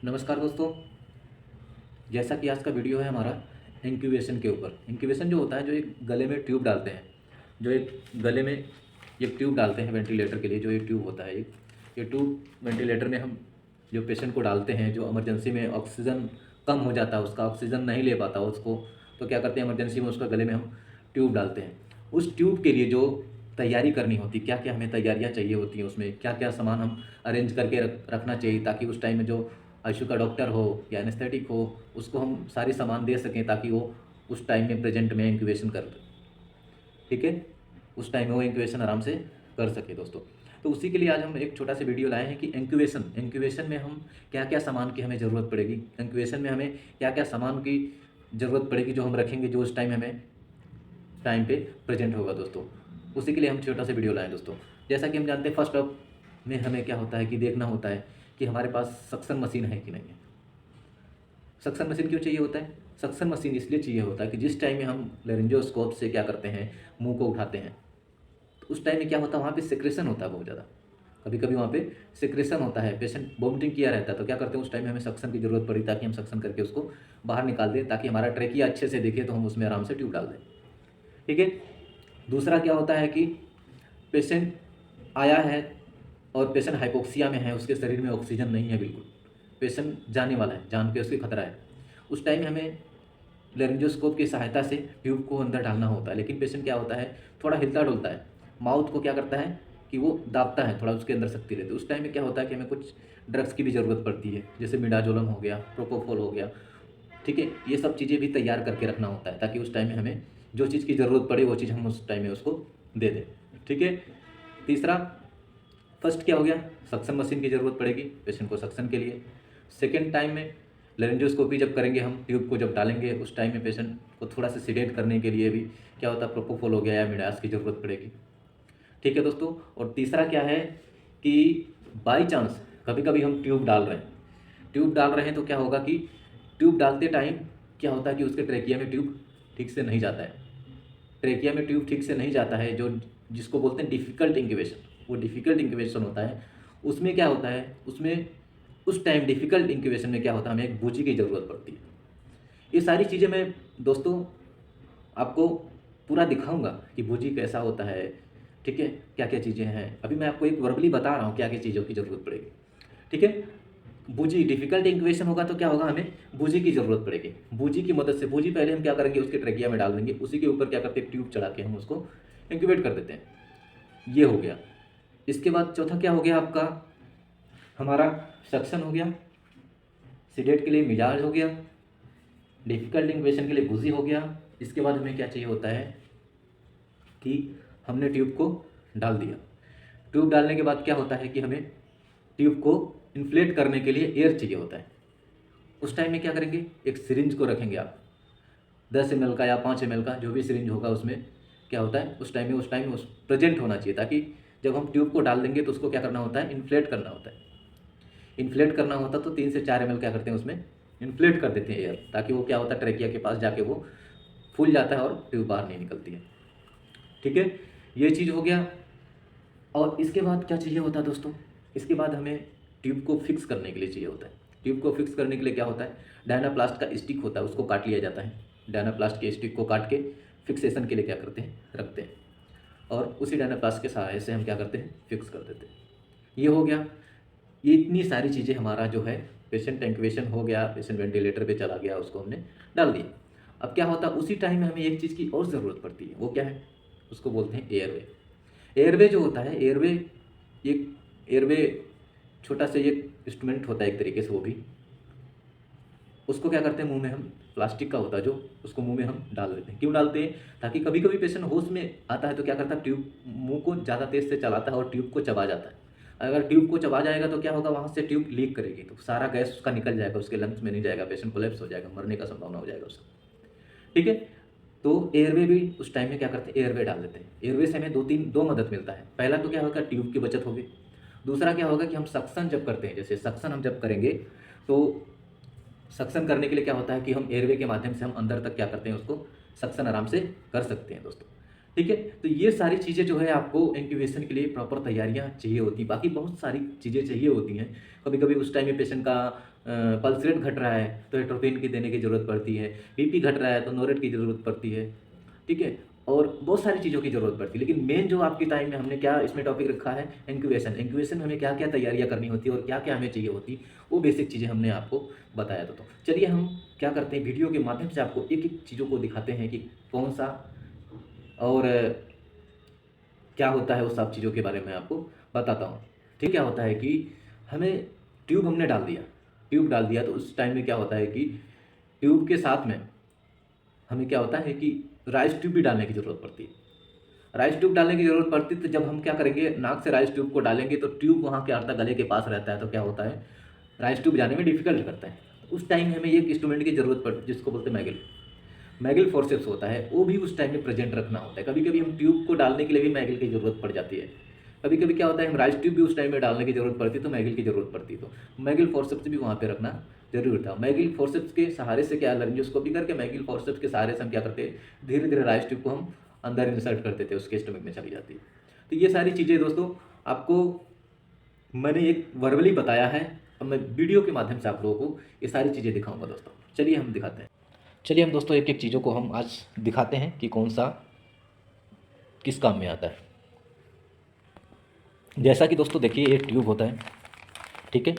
नमस्कार दोस्तों। जैसा कि आज का वीडियो है हमारा इंक्यूबेशन के ऊपर। इंक्यूबेशन जो होता है, जो एक गले में ट्यूब डालते हैं, जो एक गले में एक ट्यूब डालते हैं वेंटिलेटर के लिए, जो एक ट्यूब होता है, ये ट्यूब वेंटिलेटर में हम जो पेशेंट को डालते हैं, जो इमरजेंसी में ऑक्सीजन कम हो जाता है, उसका ऑक्सीजन नहीं ले पाता उसको, तो क्या करते हैं, इमरजेंसी में उसका गले में हम ट्यूब डालते हैं। उस ट्यूब के लिए जो तैयारी करनी होती है, क्या क्या हमें तैयारियाँ चाहिए होती हैं, उसमें क्या क्या सामान हम अरेंज करके रखना चाहिए, ताकि उस टाइम में जो आईसीयू का डॉक्टर हो या एनेस्थेटिक हो, उसको हम सारी सामान दे सकें, ताकि वो उस टाइम में प्रेजेंट में इंक्यूबेशन कर, ठीक है, उस टाइम में वो इंक्यूबेशन आराम से कर सके दोस्तों। तो उसी के लिए आज हम एक छोटा सा वीडियो लाए हैं कि इंक्यूबेशन में हम क्या क्या सामान की हमें ज़रूरत पड़ेगी, इंक्यूबेशन में हमें क्या क्या सामान की ज़रूरत पड़ेगी, जो हम रखेंगे, जो उस टाइम हमें टाइम पे प्रेजेंट होगा दोस्तों। उसी के लिए हम छोटा सा वीडियो लाएँ दोस्तों। जैसा कि हम जानते हैं, फर्स्ट अप में हमें क्या होता है कि देखना होता है कि हमारे पास सक्शन मशीन है कि नहीं है। सक्शन मशीन क्यों चाहिए होता है? सक्शन मशीन इसलिए चाहिए होता है कि जिस टाइम में हम लेरिंजोस्कोप से क्या करते हैं, मुंह को उठाते हैं, तो उस टाइम में क्या होता है, वहाँ पे सिक्रेशन होता है बहुत ज़्यादा। कभी कभी वहाँ पे सिक्रेशन होता है, पेशेंट वोमिटिंग किया रहता है, तो क्या करते हैं, उस टाइम में हमें सक्शन की ज़रूरत पड़ी, ताकि हम सक्शन करके उसको बाहर निकाल दें, ताकि हमारा ट्रेकिया अच्छे से दिखे, तो हम उसमें आराम से ट्यूब डाल दें। ठीक है। दूसरा क्या होता है कि पेशेंट आया है और पेशेंट हाइपोक्सिया में है, उसके शरीर में ऑक्सीजन नहीं है बिल्कुल, पेशेंट जाने वाला है, जान पे उसके खतरा है, उस टाइम में हमें लेरिंजोस्कोप की सहायता से ट्यूब को अंदर डालना होता है। लेकिन पेशेंट क्या होता है, थोड़ा हिलता डुलता है, माउथ को क्या करता है कि वो दाबता है, थोड़ा उसके अंदर शक्ति रहती है। उस टाइम में क्या होता है कि हमें कुछ ड्रग्स की भी ज़रूरत पड़ती है, जैसे मिडाजोलम हो गया, प्रोपोफोल हो गया, ठीक है। ये सब चीज़ें भी तैयार करके रखना होता है, ताकि उस टाइम में हमें जो चीज़ की ज़रूरत पड़े, वो चीज़ हम उस टाइम में उसको दे दें। ठीक है। तीसरा, फर्स्ट क्या हो गया, सक्शन मशीन की ज़रूरत पड़ेगी पेशेंट को सक्शन के लिए। सेकेंड टाइम में लेरिंजोस्कोपी जब करेंगे, हम ट्यूब को जब डालेंगे, उस टाइम में पेशेंट को थोड़ा सा सिडेट करने के लिए भी क्या होता है, प्रोपोफोल हो गया या मिडास की ज़रूरत पड़ेगी। ठीक है दोस्तों। और तीसरा क्या है कि बाई चांस कभी कभी हम ट्यूब डाल रहे हैं, तो क्या होगा कि ट्यूब डालते टाइम क्या होता है कि उसके ट्रेकिया में ट्यूब ठीक से नहीं जाता है, ट्रेकिया में ट्यूब ठीक से नहीं जाता है, जो जिसको बोलते हैं डिफ़िकल्ट इंक्यूबेशन, वो डिफ़िकल्ट इंक्यूबेशन होता है। उसमें क्या होता है, उसमें उस टाइम डिफ़िकल्ट इंक्यूबेशन में क्या होता है, हमें एक बूजी की ज़रूरत पड़ती है। ये सारी चीज़ें मैं दोस्तों आपको पूरा दिखाऊंगा कि बूजी कैसा होता है, ठीक है, क्या क्या चीज़ें हैं। अभी मैं आपको एक वर्बली बता रहा हूँ क्या क्या चीज़ों की ज़रूरत पड़ेगी, ठीक है। बूजी डिफ़िकल्ट इंक्यूबेशन होगा, तो क्या होगा, हमें बूजी की ज़रूरत पड़ेगी। बूजी की मदद से, बूजी पहले हम क्या करेंगे, उसके ट्रेकिया में डाल देंगे, उसी के ऊपर क्या करते हैं, ट्यूब चढ़ा के हम उसको इंक्यूबेट कर देते हैं। ये हो गया। इसके बाद चौथा क्या हो गया आपका, हमारा सक्शन हो गया, सीडेट के लिए मिजाज हो गया, डिफ़िकल्ट इंक्यूबेशन के लिए बूजी हो गया। इसके बाद हमें क्या चाहिए होता है कि हमने ट्यूब को डाल दिया। ट्यूब डालने के बाद क्या होता है कि हमें ट्यूब को इन्फ्लेट करने के लिए एयर चाहिए होता है। उस टाइम में क्या करेंगे, एक सिरिंज को रखेंगे आप, 10 ml का या 5 ml का, जो भी सिरिंज होगा, उसमें क्या होता है, उस टाइम में उस प्रेजेंट होना चाहिए, ताकि जब हम ट्यूब को डाल देंगे तो उसको क्या करना होता है, इन्फ्लेट करना होता है। इन्फ्लेट करना होता तो 3 से 4 ml क्या करते हैं, उसमें इन्फ्लेट कर देते हैं एयर, ताकि वो क्या होता है, ट्रेकिया के पास जाके वो फूल जाता है और ट्यूब बाहर नहीं निकलती है। ठीक है, ये चीज़ हो गया। और इसके बाद क्या चाहिए होता है दोस्तों, इसके बाद हमें ट्यूब को फिक्स करने के लिए चाहिए होता है। ट्यूब को फिक्स करने के लिए क्या होता है, डायनाप्लास्ट का स्टिक होता है, उसको काट लिया जाता है। डायनाप्लास्ट के स्टिक को काट के फिक्सेशन के लिए क्या करते हैं, रखते हैं, और उसी डायनाप्लास्ट के सहारे से हम क्या करते हैं, फिक्स कर देते हैं। ये हो गया। ये इतनी सारी चीज़ें हमारा जो है, पेशेंट इंक्यूबेशन हो गया, पेशेंट वेंटिलेटर पे चला गया, उसको हमने डाल दिया। अब क्या होता है, उसी टाइम में हमें एक चीज़ की और ज़रूरत पड़ती है, वो क्या है, उसको बोलते हैं एयरवे। एयरवे जो होता है, एयरवे छोटा सा एक इंस्ट्रूमेंट होता है एक तरीके से, वो भी, उसको क्या करते हैं, मुंह में हम, प्लास्टिक का होता है जो, उसको मुंह में हम डाल देते हैं। क्यों डालते हैं, ताकि कभी कभी पेशेंट होश में आता है, तो क्या करता है, ट्यूब मुंह को ज़्यादा तेज़ से चलाता है और ट्यूब को चबा जाता है। अगर ट्यूब को चबा जाएगा तो क्या होगा, वहाँ से ट्यूब लीक करेगी, तो सारा गैस उसका निकल जाएगा, उसके लंग्स में नहीं जाएगा, पेशेंट कोलैप्स हो जाएगा, मरने का संभावना हो जाएगा उसका। ठीक है। तो एयरवे भी उस टाइम में क्या करते हैं, एयरवे डाल देते हैं। एयरवे से हमें दो मदद मिलता है। पहला तो क्या होगा, ट्यूब की बचत होगी। दूसरा क्या होगा कि हम सक्शन जब करते हैं, जैसे सक्शन हम जब करेंगे, तो सक्शन करने के लिए क्या होता है कि हम एयरवे के माध्यम से हम अंदर तक क्या करते हैं, उसको सक्शन आराम से कर सकते हैं दोस्तों। ठीक है। तो ये सारी चीज़ें जो है आपको इंक्यूबेशन के लिए प्रॉपर तैयारियां चाहिए होती हैं। बाकी बहुत सारी चीज़ें चाहिए होती हैं। कभी कभी उस टाइम में पेशेंट का पल्स रेट घट रहा है तो एट्रोपिन की देने की ज़रूरत पड़ती है, बीपी घट रहा है तो नोरेट की ज़रूरत पड़ती है, ठीक है। और बहुत सारी चीज़ों की ज़रूरत पड़ती है। लेकिन मेन जो आपकी टाइम में हमने क्या इसमें टॉपिक रखा है, इंक्यूबेशन। इंक्यूबेशन में हमें क्या क्या तैयारियां करनी होती है और क्या क्या हमें चाहिए होती, वो बेसिक चीज़ें हमने आपको बताया था। तो चलिए हम क्या करते हैं, वीडियो के माध्यम से आपको एक एक चीज़ों को दिखाते हैं कि कौन सा और क्या होता है, उस सब चीज़ों के बारे में आपको बताता हूँ। ठीक, क्या होता है कि हमें ट्यूब हमने डाल दिया, ट्यूब डाल दिया तो उस टाइम में क्या होता है कि ट्यूब के साथ में हमें क्या होता है कि राइस ट्यूब भी डालने की ज़रूरत पड़ती है। राइस ट्यूब डालने की ज़रूरत पड़ती है तो जब हम क्या करेंगे, नाक से राइस ट्यूब को डालेंगे तो ट्यूब वहाँ के अर्धा गले के पास रहता है, तो क्या होता है, राइस ट्यूब जाने में डिफिकल्ट करता है। उस टाइम हमें एक इंस्ट्रूमेंट की ज़रूरत पड़ती है जिसको बोलते हैं मैगल। मैगल फोर्सेप्स होता है, वो भी उस टाइम में प्रेजेंट रखना होता है। कभी कभी हम ट्यूब को डालने के लिए भी मैगल की ज़रूरत पड़ जाती है। कभी कभी क्या होता है, हम राइस ट्यूब भी उस टाइम में डालने की ज़रूरत पड़ती है तो मैगल की ज़रूरत पड़ती है। तो मैगल फोर्सेप्स भी वहाँ पे रखना जरूरी था। मैगल फोर्सेप्स के सहारे से क्या, लैरिंजोस्कोपी करके मैगल फोर्सेप्स के सहारे से हम क्या करते हैं, धीरे धीरे राइस ट्यूब को हम अंदर इंसर्ट करते थे, उसके स्टमक में चली जाती है। तो ये सारी चीज़ें दोस्तों आपको मैंने एक वर्बली बताया है, अब मैं वीडियो के माध्यम से आप लोगों को ये सारी चीज़ें दिखाऊंगा दोस्तों। चलिए हम दिखाते हैं। चलिए हम दोस्तों एक एक चीज़ों को हम आज दिखाते हैं कि कौन सा किस काम में आता है। जैसा कि दोस्तों देखिए, ये ट्यूब होता है, ठीक है,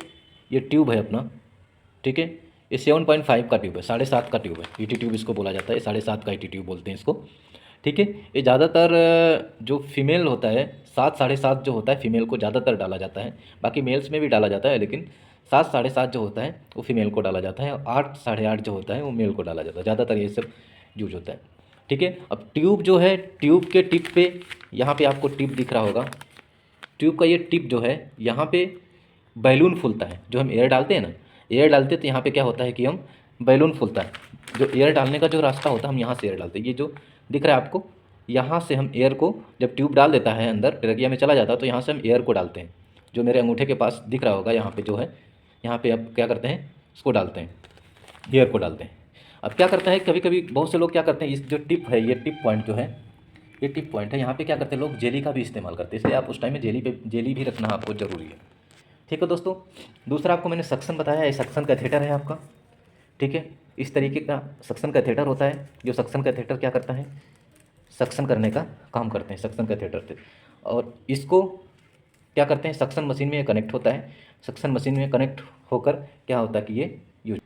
ये ट्यूब है अपना, ठीक है। ये 7.5 का ट्यूब है, 7.5 का ट्यूब है, ईटी ट्यूब इसको बोला जाता है, 7.5 का ईटी ट्यूब बोलते हैं इसको, ठीक है। ये ज़्यादातर जो फीमेल होता है, 7-7.5 जो होता है फीमेल को ज़्यादातर डाला जाता है। बाकी मेल्स में भी डाला जाता है, लेकिन 7-7.5 जो होता है वो फीमेल को डाला जाता है, और 8-8.5 जो होता है वो मेल को डाला जाता है। ज़्यादातर ये सब यूज होता है, ठीक है। अब ट्यूब जो है, ट्यूब के टिप पे, यहाँ पे आपको टिप दिख रहा होगा, ट्यूब का ये टिप जो है, यहाँ पे बैलून फूलता है। जो हम एयर डालते हैं ना, एयर डालते हैं तो यहाँ पे क्या होता है कि हम बैलून फूलता है। जो एयर डालने का जो रास्ता होता है, हम यहाँ से एयर डालते हैं। ये जो दिख रहा है आपको, यहाँ से हम एयर को, जब ट्यूब डाल देता है अंदर ट्रेकिया में चला जाता है, तो यहाँ से हम एयर को डालते हैं। जो मेरे अंगूठे के पास दिख रहा होगा, यहाँ पे जो है, यहाँ पे अब क्या करते हैं, इसको डालते हैं, एयर को डालते हैं। अब क्या करता है, कभी कभी बहुत से लोग क्या करते हैं, इस जो टिप है, ये टिप पॉइंट जो है, ये टिप पॉइंट है, यहाँ पे क्या करते हैं लोग, जेली का भी इस्तेमाल करते हैं। इसलिए आप उस टाइम में जेली भी रखना आपको ज़रूरी है, ठीक है दोस्तों। दूसरा आपको मैंने सक्शन बताया है, सक्शन कैथेटर है आपका, ठीक है। इस तरीके का सक्शन कैथेटर होता है। जो सक्शन कैथेटर क्या करता है, सक्शन करने का काम करते हैं सक्शन कैथेटर से। और इसको क्या करते हैं, सक्शन मशीन में कनेक्ट होता है। सक्शन मशीन में कनेक्ट होकर क्या होता है कि ये यूज,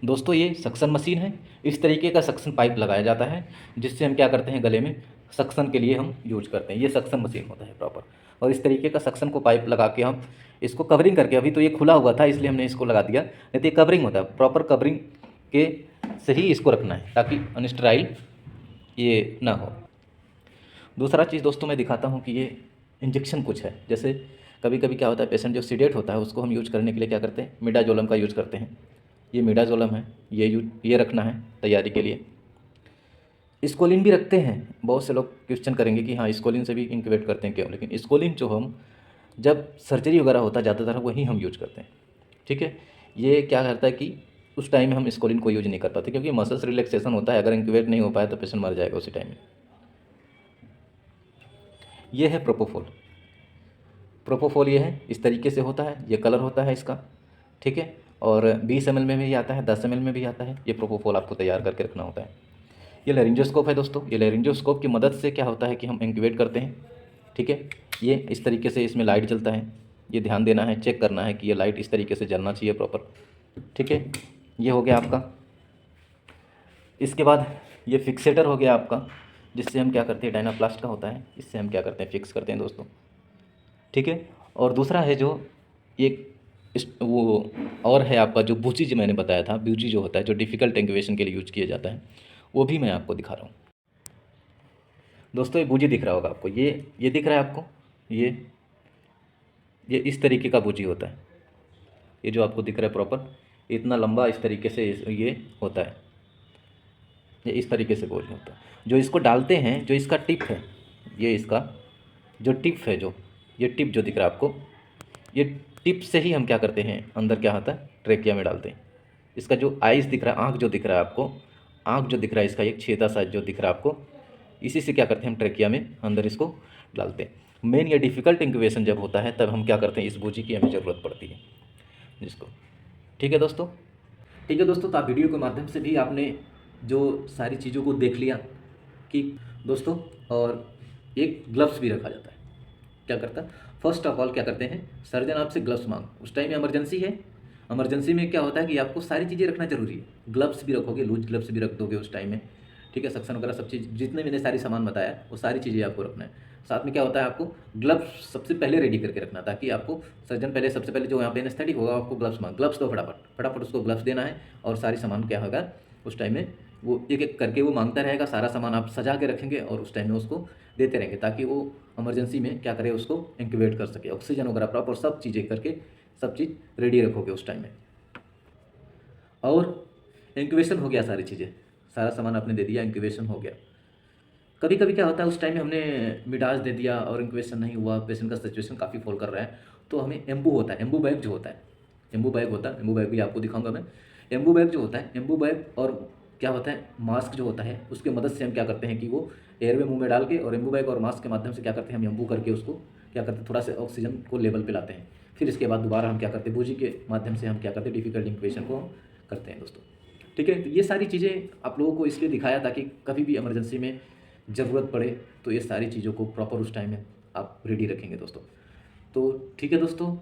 दोस्तों ये सक्शन मशीन है। इस तरीके का सक्शन पाइप लगाया जाता है, जिससे हम क्या करते हैं, गले में सक्शन के लिए हम यूज करते हैं। ये सक्शन मशीन होता है प्रॉपर। और इस तरीके का सक्शन को पाइप लगा के हम इसको कवरिंग करके, अभी तो ये खुला हुआ था इसलिए हमने इसको लगा दिया, नहीं तो ये कवरिंग होता है, प्रॉपर कवरिंग के से ही इसको रखना है ताकि अनस्टेराइल ये ना हो। दूसरा चीज़ दोस्तों मैं दिखाता हूँ कि ये इंजेक्शन कुछ है। जैसे कभी कभी क्या होता है, पेशेंट जो सीडेट होता है उसको हम यूज करने के लिए क्या करते हैं, मिडाजोलम का यूज करते हैं। ये मिडाजोलम है, ये रखना है तैयारी के लिए। स्कोलिन भी रखते हैं। बहुत से लोग क्वेश्चन करेंगे कि हाँ स्कोलिन से भी इंक्यूबेट करते हैं क्यों, लेकिन स्कोलिन जो हम जब सर्जरी वगैरह होता है ज़्यादातर वही हम यूज करते हैं, ठीक है। ये क्या करता है कि उस टाइम में हम स्कोलिन को यूज नहीं कर पाते, क्योंकि मसल्स रिलैक्सेशन होता है, अगर इंक्यूबेट नहीं हो पाया तो पेशेंट मर जाएगा उसी टाइम में। ये है प्रोपोफोल। प्रोपोफोल ये है, इस तरीके से होता है, ये कलर होता है इसका, ठीक है। और 20 ml में भी आता है, 10 ml में भी आता है। ये प्रोपोफोल आपको तैयार करके रखना होता है। ये लैरिंजोस्कोप है दोस्तों। ये लैरिंजोस्कोप की मदद से क्या होता है कि हम इंक्यूबेट करते हैं, ठीक है। ये इस तरीके से इसमें लाइट जलता है, ये ध्यान देना है, चेक करना है कि ये लाइट इस तरीके से जलना चाहिए प्रॉपर, ठीक है। ये हो गया आपका। इसके बाद ये फिक्सेटर हो गया आपका, जिससे हम क्या करते हैं, डायनाप्लास्ट का होता है, इससे हम क्या करते हैं, फिक्स करते हैं दोस्तों, ठीक है। और दूसरा है जो एक वो और है आपका, जो बूची जो मैंने बताया था, बूची जो होता है, जो डिफ़िकल्ट इंक्यूबेशन के लिए यूज किया जाता है, वो भी मैं आपको दिखा रहा हूँ दोस्तों। ये बूजी दिख रहा होगा आपको, ये दिख रहा है आपको, ये इस तरीके का बूजी होता है। ये जो आपको दिख रहा है प्रॉपर इतना लंबा, इस तरीके से ये होता है, ये इस तरीके से बूजी होता है। जो इसको डालते हैं, जो इसका टिप है, ये इसका जो टिप है, जो ये टिप जो दिख रहा है आपको, ये टिप से ही हम क्या करते हैं, अंदर क्या होता है, ट्रेकिया में डालते हैं। इसका जो आइस दिख रहा है, आँख जो दिख रहा है आपको, आँख जो दिख रहा है इसका, एक छेदा सा जो दिख रहा है आपको, इसी से क्या करते हैं हम ट्रेकिया में अंदर इसको डालते हैं। मेन या डिफ़िकल्ट इंक्यूबेशन जब होता है तब हम क्या करते हैं, इस बूजी की हमें ज़रूरत पड़ती है जिसको। ठीक है दोस्तों, ठीक है दोस्तों, तो आप वीडियो के माध्यम से भी आपने जो सारी चीज़ों को देख लिया कि दोस्तों, और एक ग्लव्स भी रखा जाता है। क्या करता है, फर्स्ट ऑफ ऑल क्या करते हैं, सर्जन आपसे ग्लव्स मांग, उस टाइम में इमरजेंसी है, इमरजेंसी में क्या होता है कि आपको सारी चीज़ें रखना जरूरी है। ग्लव्स भी रखोगे, लूज ग्लव्स भी रख दोगे उस टाइम में, ठीक है, सक्शन वगैरह सब चीज़, जितने मैंने सारी सामान बताया वो सारी चीज़ें आपको रखना है। साथ में क्या होता है, आपको ग्लव्स सबसे पहले रेडी करके रखना, ताकि आपको सर्जन पहले सबसे पहले जो यहाँ पे एनेस्थेटिक होगा आपको ग्लव्स मांग, ग्लव्स दो फटाफट फटाफट उसको ग्लव्स देना है। और सारी सामान क्या होगा उस टाइम में, वो एक एक करके वो मांगता रहेगा, सारा सामान आप सजा के रखेंगे और उस टाइम में उसको देते रहेंगे, ताकि वो इमरजेंसी में क्या करे, उसको इंक्यूबेट कर सके, ऑक्सीजन वगैरह प्रॉपर सब चीज़ें करके सब चीज़ रेडी रखोगे उस टाइम में। और इंक्यूबेशन हो गया, सारी चीज़ें, सारा सामान आपने दे दिया, इंक्यूबेशन हो गया। कभी कभी क्या होता है उस टाइम में हमने मिडास दे दिया और इंक्यूबेशन नहीं हुआ, पेशेंट का सिचुएशन काफ़ी फॉल कर रहा है, तो हमें एम्बू होता है, एम्बू बैग जो होता है, एम्बू बैग होता है, एम्बू बैग भी आपको दिखाऊंगा मैं। एम्बू बैग जो होता है, एम्बू बैग और क्या होता है, मास्क जो होता है, उसके मदद से हम क्या करते हैं कि वो एयरवे मुंह में डाल के, और एम्बू बैग और मास्क के माध्यम से क्या करते हैं, हम एम्बू करके उसको क्या करते हैं, थोड़ा सा ऑक्सीजन को लेवल पे लाते हैं। फिर इसके बाद दोबारा हम क्या करते हैं, बूजी के माध्यम से हम क्या करते हैं, डिफिकल्ट इंक्यूबेशन को हम करते हैं दोस्तों। ठीक है, तो ये सारी चीज़ें आप लोगों को इसलिए दिखाया ताकि कभी भी इमरजेंसी में ज़रूरत पड़े तो ये सारी चीज़ों को प्रॉपर उस टाइम में आप रेडी रखेंगे दोस्तों। तो ठीक है दोस्तों,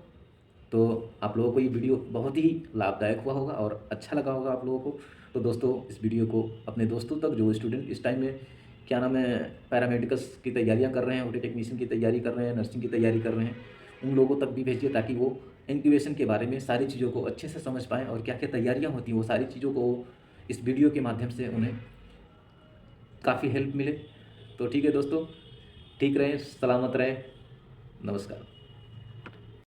तो आप लोगों को ये वीडियो बहुत ही लाभदायक हुआ होगा और अच्छा लगा होगा आप लोगों को। तो दोस्तों, इस वीडियो को अपने दोस्तों तक, जो स्टूडेंट इस टाइम में क्या नाम है, पैरामेडिकल्स की तैयारियां कर रहे हैं, ओटी टेक्नीशियन की तैयारी कर रहे हैं, नर्सिंग की तैयारी कर रहे हैं, उन लोगों तक भी भेजिए, ताकि वो इंक्यूबेशन के बारे में सारी चीज़ों को अच्छे से समझ पाएँ, और क्या क्या तैयारियाँ होती हैं वो सारी चीज़ों को इस वीडियो के माध्यम से उन्हें काफ़ी हेल्प मिले। तो ठीक है दोस्तों, ठीक रहें, सलामत रहें, नमस्कार।